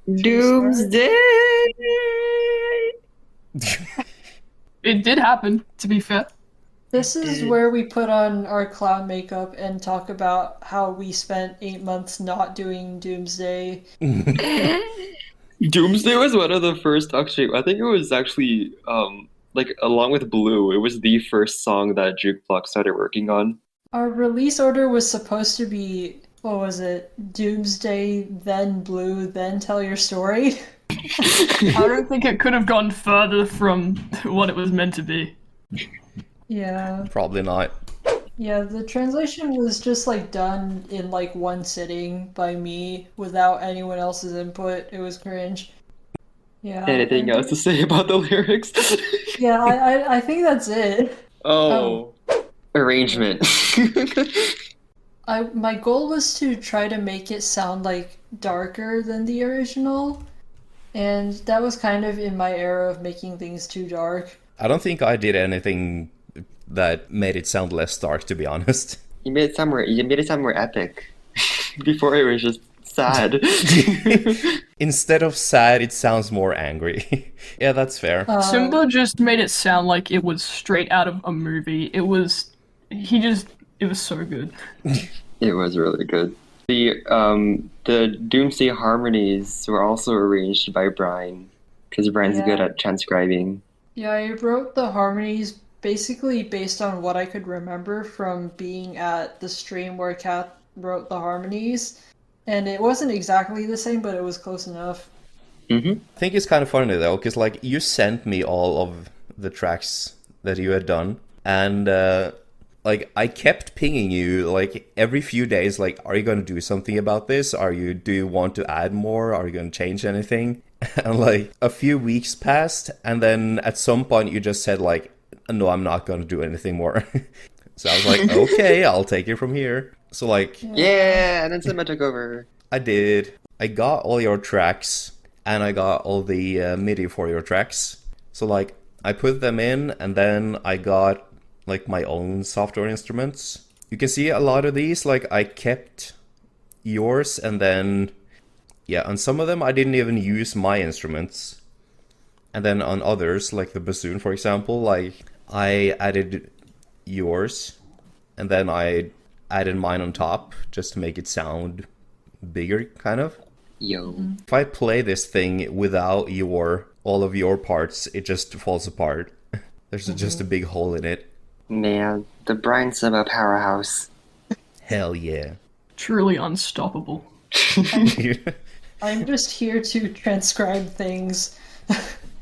Should we start? Doomsday! It did happen, to be fair. This is where we put on our clown makeup and talk about how we spent 8 months not doing Doomsday. Doomsday was one of the first, actually, I think it was actually, like, along with Blue, it was the first song that Jukebox started working on. Our release order was supposed to be, what was it? Doomsday, then Blue, then Tell Your Story. I don't think it could have gone further from what it was meant to be. Yeah. Probably not. Yeah, the translation was just like done in like one sitting by me without anyone else's input. It was cringe. Yeah. Anything else to say about the lyrics? Yeah, I think that's it. Oh, arrangement. My goal was to try to make it sound like darker than the original, and that was kind of in my era of making things too dark. I don't think I did anything that made it sound less dark, to be honest. You made it sound more epic. Before it was just sad. Instead of sad, it sounds more angry. Yeah, that's fair. Simba just made it sound like it was straight out of a movie. It was so good. It was really good. The Doomsday Harmonies were also arranged by Brian, because Brian's good Yeah. at transcribing. Yeah, I wrote the harmonies basically based on what I could remember from being at the stream where Kat wrote the harmonies. And it wasn't exactly the same, but it was close enough. Mm-hmm. I think it's kind of funny though, because like you sent me all of the tracks that you had done, and like I kept pinging you like every few days, like, are you gonna do something about this? Do you want to add more? Are you gonna change anything? And like a few weeks passed, and then at some point you just said like, no, I'm not gonna do anything more. So I was like, okay, I'll take it from here. So like Yeah, and then Simba took over. I did. I got all your tracks, and I got all the MIDI for your tracks. So like I put them in, and then I got like my own software instruments. You can see a lot of these, like I kept yours, and then yeah, on some of them I didn't even use my instruments. And then on others, like the bassoon for example, like I added yours, and then I added mine on top just to make it sound bigger, kind of. Yo. If I play this thing without all of your parts, it just falls apart. There's just a big hole in it. Man, the Brian Simba powerhouse. Hell yeah. Truly unstoppable. I'm just here to transcribe things.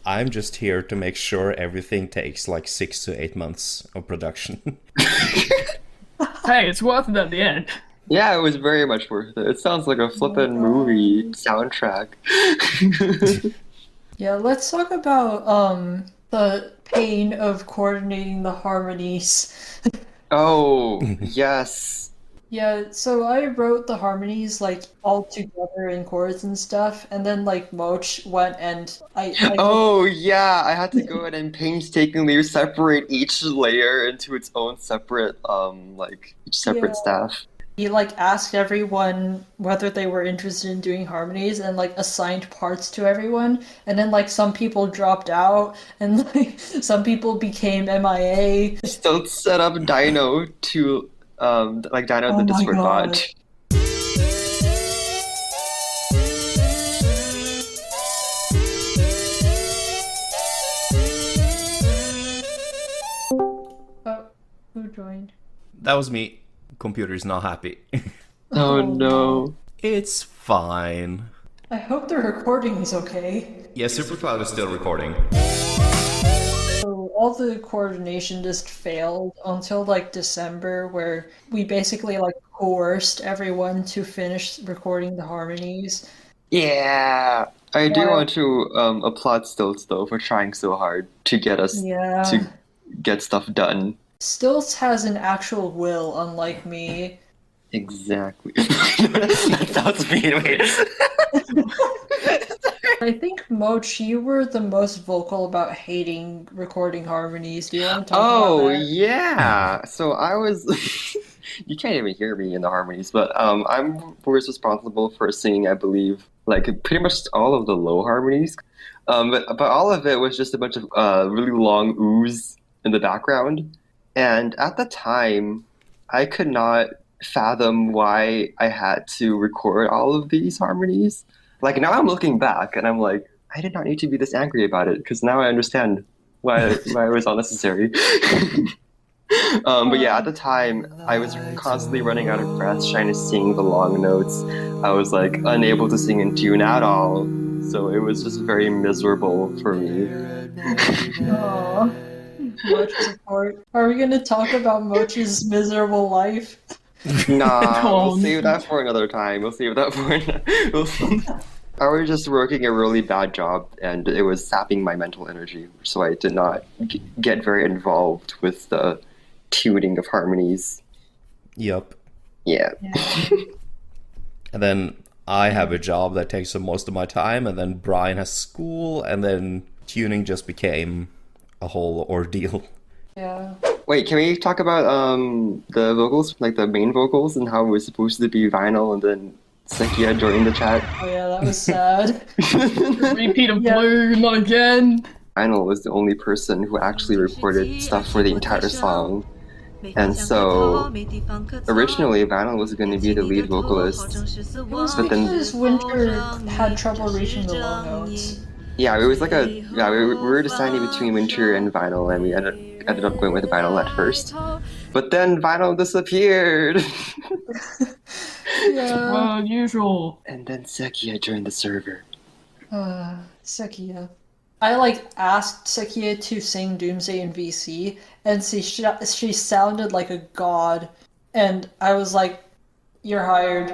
I'm just here to make sure everything takes like 6 to 8 months of production. Hey, it's worth it at the end. Yeah, it was very much worth it. It sounds like a flippin' movie soundtrack. Yeah, let's talk about the pain of coordinating the harmonies. Oh, yes. Yeah, so I wrote the harmonies like all together in chords and stuff, and then like Moch went and I Oh, yeah, I had to go in and painstakingly separate each layer into its own separate, like, each separate Yeah. staff. he like asked everyone whether they were interested in doing harmonies and like assigned parts to everyone, and then like some people dropped out and like some people became MIA. Still set up Dyno to, like, Dyno Oh the my Discord God. bot. Oh, who joined? That was me. Computer's not happy. Oh no. It's fine. I hope the recording is okay. Yeah, SuperCloud is still recording. So all the coordination just failed until like December, where we basically like coerced everyone to finish recording the harmonies. Yeah. I do Yeah. want to applaud Stilts though for trying so hard to get us Yeah. to get stuff done. Stilts has an actual will, unlike me. Exactly. That sounds mean. Wait. I think, Moch, you were the most vocal about hating recording harmonies. Do you want to talk Oh about that? yeah. So I was you can't even hear me in the harmonies, but I was responsible for singing, I believe, like pretty much all of the low harmonies. But all of it was just a bunch of really long oohs in the background. And at the time, I could not fathom why I had to record all of these harmonies. Like now I'm looking back and I'm like, I did not need to be this angry about it because now I understand why it was unnecessary. But yeah, at the time, I was constantly running out of breath trying to sing the long notes. I was like unable to sing in tune at all, so it was just very miserable for me. Aw. Moch support. Are we gonna talk about Moch's miserable life? Nah, we'll Don't. save that for another time. We'll save that for I was just working a really bad job, and it was sapping my mental energy, so I did not get very involved with the tuning of harmonies. Yep. Yeah. And then I have a job that takes up most of my time, and then Brian has school, and then tuning just became a whole ordeal. Yeah. Wait, can we talk about the vocals, like the main vocals, and how it was supposed to be vinyl, and then Sekiya joined the chat? Oh yeah, that was sad. Repeat of Yeah. Blue, not again. Vinyl was the only person who actually recorded stuff for the entire song. And so, originally, Vinyl was going to be the lead vocalist. It was But then- because Winter had trouble reaching the low notes. Yeah, it was like we were deciding between Winter and Vinyl, and we ended up going with Vinyl at first. But then Vinyl disappeared! Yeah. Usual. And then Sekiya joined the server. Sekiya. I asked Sekiya to sing Doomsday in VC, and she sounded like a god, and I was like, "You're hired."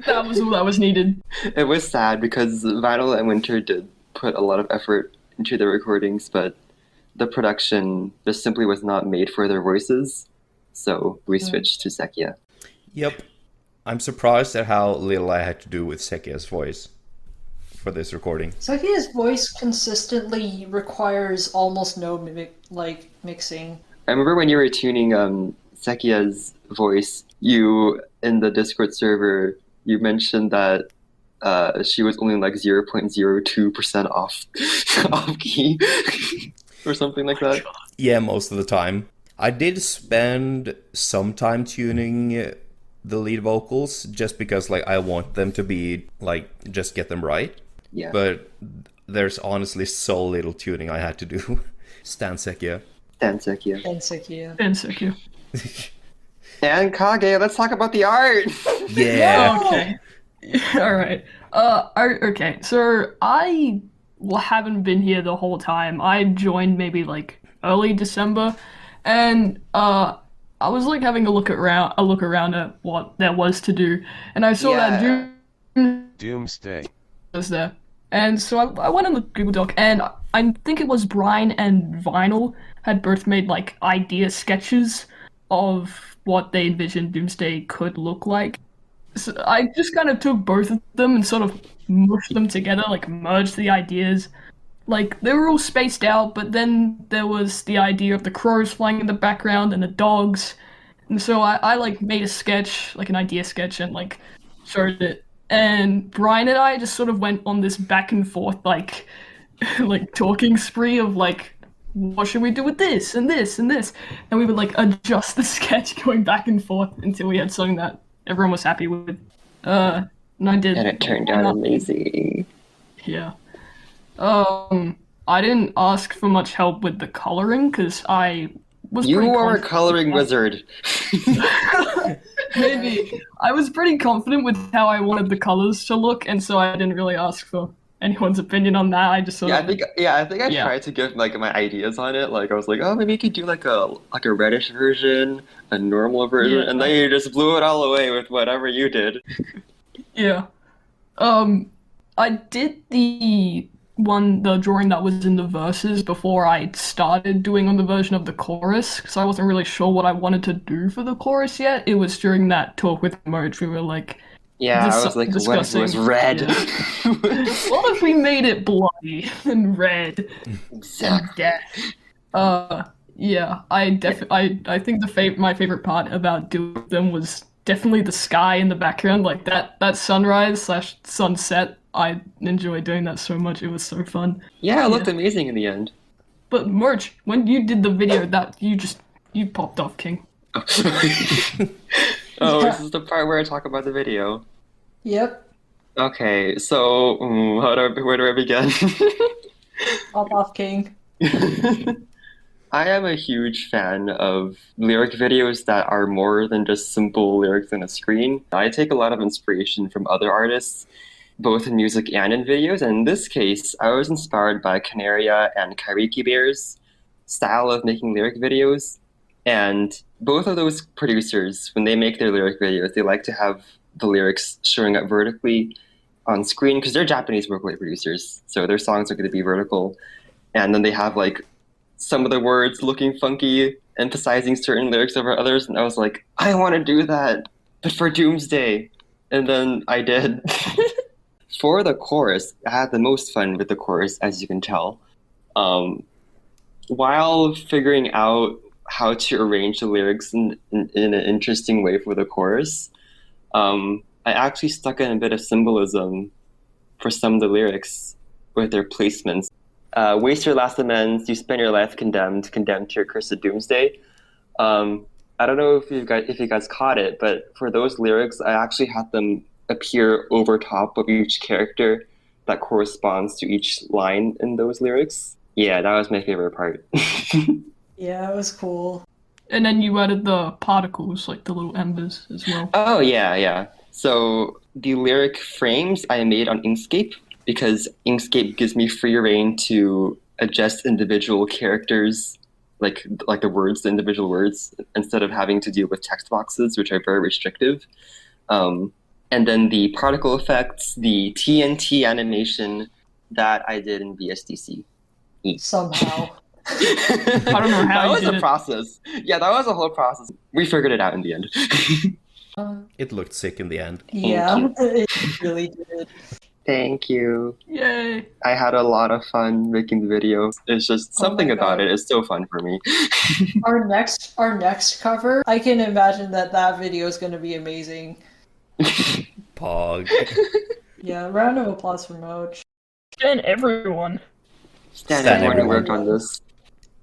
That was all that was needed. It was sad because Vinyl and Winter did put a lot of effort into the recordings, but the production just simply was not made for their voices, so we switched to Sekiya. Yep. I'm surprised at how little I had to do with Sekiya's voice for this recording. Sekiya's voice consistently requires almost no mixing. I remember when you were tuning Sekiya's voice, you, in the Discord server, you mentioned that she was only 0.02% off key or something like that. Yeah, most of the time. I did spend some time tuning the lead vocals just because I want them to be just get them right. Yeah. But there's honestly so little tuning I had to do. Stan Sekiya. And Sekiya. And Sekiya. And Sekiya. And Kage, let's talk about the art! Yeah. Okay. Alright. Okay, so I haven't been here the whole time. I joined maybe early December, and I was having a look around at what there was to do, and I saw that Doomsday was there. And so I went on the Google Doc, and I think it was Brian and Vinyl had both made idea sketches of what they envisioned Doomsday could look like. So I just kind of took both of them and sort of mushed them together, merged the ideas. They were all spaced out, but then there was the idea of the crows flying in the background and the dogs. And so I made a sketch, an idea sketch, and showed it. And Brian and I just sort of went on this back and forth, talking spree of what should we do with this and this and this? And we would adjust the sketch going back and forth until we had something that everyone was happy with. And I did. And it turned out amazing. Yeah. I didn't ask for much help with the coloring because I was You pretty are a confident. coloring wizard. Maybe. I was pretty confident with how I wanted the colors to look, and so I didn't really ask for anyone's opinion on that. I just sort Yeah, of... I think I tried to give my ideas on it. I was like, oh, maybe you could do a reddish version, a normal version, Yeah. and then you just blew it all away with whatever you did. Yeah. I did the drawing that was in the verses before I started doing on the version of the chorus, because I wasn't really sure what I wanted to do for the chorus yet. It was during that talk with Moch, we were Yeah, I was like, what if it was red? what if we made it bloody and red Exactly. and death? Yeah, I think my favorite part about doing them was definitely the sky in the background, like that sunrise slash sunset. I enjoyed doing that so much. It was so fun. Yeah, it looked amazing in the end. But Merch, when you did the video, that you popped off, King. Oh, Yeah. This is the part where I talk about the video. Yep. Okay, so where do I begin? Pop off king. I am a huge fan of lyric videos that are more than just simple lyrics on a screen. I take a lot of inspiration from other artists, both in music and in videos. And in this case, I was inspired by Canaria and Kairiki Bear's style of making lyric videos. And both of those producers, when they make their lyric videos, they like to have the lyrics showing up vertically on screen because they're Japanese vocaloid producers. So their songs are going to be vertical. And then they have like some of the words looking funky, emphasizing certain lyrics over others. And I was like, I want to do that, but for Doomsday. And then I did. For the chorus, I had the most fun with the chorus, as you can tell. While figuring out how to arrange the lyrics in an interesting way for the chorus, I actually stuck in a bit of symbolism for some of the lyrics with their placements. Waste your last amends, you spend your life condemned to your cursed doomsday. I don't know if you guys caught it, but for those lyrics, I actually had them appear over top of each character that corresponds to each line in those lyrics. Yeah, that was my favorite part. Yeah, it was cool. And then you added the particles, like the little embers as well. Oh, yeah. So the lyric frames I made on Inkscape because Inkscape gives me free reign to adjust individual characters, like the words, the individual words, instead of having to deal with text boxes, which are very restrictive. And then the particle effects, the TNT animation that I did in VSDC. Somehow. I don't know how that you was did a it. process. Yeah, that was a whole process. We figured it out in the end. It looked sick in the end. Yeah, it really did. Thank you. Yay! I had a lot of fun making the video. It's just something my about God. it is so fun for me. Our next cover, I can imagine that video is going to be amazing. Pog. Yeah, round of applause for Moch. And everyone. Stan Stan everyone who everyone. worked on this.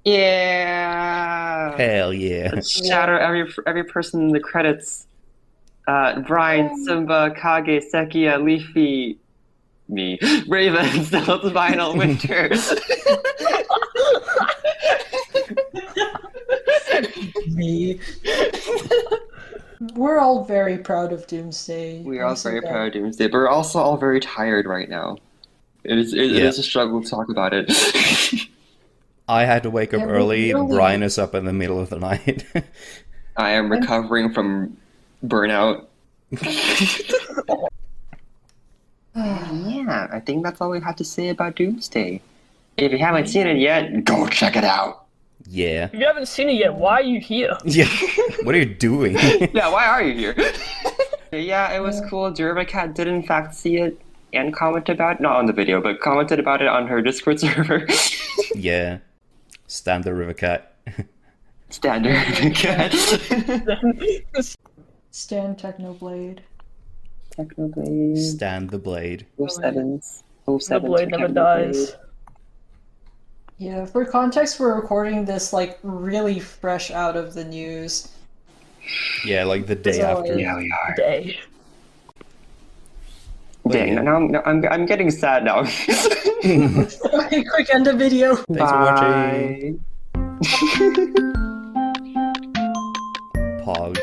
Yeah. Hell yeah. Let's shout out every person in the credits. Brian, Simba, Kage, Sekiya, Leafy, me, Raven, Stilts, Vinyl, Winter. Me. We're all very proud of Doomsday. We are all I'm so very glad. proud of Doomsday, but we're also all very tired right now. It is a struggle to talk about it. I had to wake up Yeah, we early. really- Brian is up in the middle of the night. I am recovering from burnout. Yeah, I think that's all we have to say about Doomsday. If you haven't seen it yet, go check it out. Yeah. If you haven't seen it yet, why are you here? Yeah. What are you doing? Yeah, why are you here? Yeah, it was cool. DERIVAKAT did in fact see it and comment about it. Not on the video, but commented about it on her Discord server. Yeah. Stand the river cat. Standard DERIVAKAT. Stan Technoblade. Technoblade. Stand the blade. 07s. The 07 blade never dies. Yeah, for context, we're recording this like really fresh out of the news. Yeah, like the day So, after. Yeah, we are. Day. Dang, yeah. now I'm getting sad now. Okay, quick end of video. Thanks for watching. Pog.